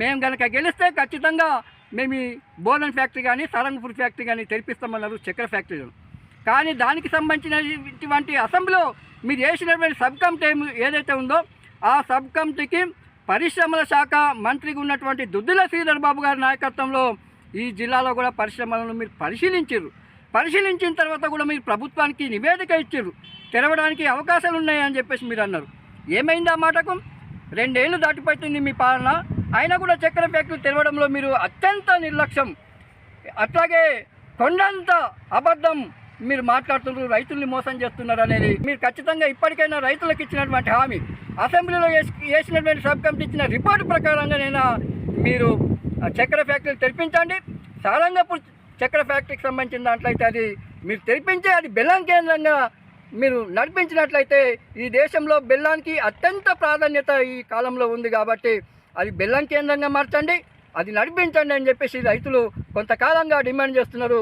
మేము కనుక గెలిస్తే ఖచ్చితంగా మేము ఈ బోధన్ ఫ్యాక్టరీ కానీ సారంగపూర్ ఫ్యాక్టరీ కానీ తెరిపిస్తామన్నారు, చక్కెర ఫ్యాక్టరీలు. కానీ దానికి సంబంధించినటువంటి అసెంబ్లీలో మీరు వేసినటువంటి సబ్ కమిటీ ఏదైతే ఉందో ఆ సబ్ కమిటీకి పరిశ్రమల శాఖ మంత్రిగా ఉన్నటువంటి దుద్దిల శ్రీధర్ బాబు గారి నాయకత్వంలో ఈ జిల్లాలో కూడా పరిశ్రమలను మీరు పరిశీలించిన తర్వాత కూడా మీరు ప్రభుత్వానికి నివేదిక ఇచ్చారు, తెరవడానికి అవకాశాలు ఉన్నాయని చెప్పేసి మీరు అన్నారు. ఏమైంది ఆ మాటకు? 2 ఏళ్ళు దాటిపోతుంది మీ పాలన, అయినా కూడా చక్కెర ఫ్యాక్టరీ తెరవడంలో మీరు అత్యంత నిర్లక్ష్యం, అట్లాగే కొండంత అబద్ధం మీరు మాట్లాడుతున్నారు, రైతుల్ని మోసం చేస్తున్నారు అనేది మీరు ఖచ్చితంగా ఇప్పటికైనా రైతులకు ఇచ్చినటువంటి హామీ, అసెంబ్లీలో వేసినటువంటి సబ్ కమిటీ ఇచ్చిన రిపోర్టు ప్రకారంగానైనా మీరు చక్కెర ఫ్యాక్టరీ తెరిపించండి. సారంగపూర్ చక్కెర ఫ్యాక్టరీకి సంబంధించిన దాంట్లో అయితే అది మీరు తెరిపించి అది బెల్లం కేంద్రంగా మీరు నడిపించినట్లయితే ఈ దేశంలో బెల్లానికి అత్యంత ప్రాధాన్యత ఈ కాలంలో ఉంది కాబట్టి అది బెల్లం కేంద్రంగా మార్చండి, అది నడిపించండి అని చెప్పేసి రైతులు కొంతకాలంగా డిమాండ్ చేస్తున్నారు.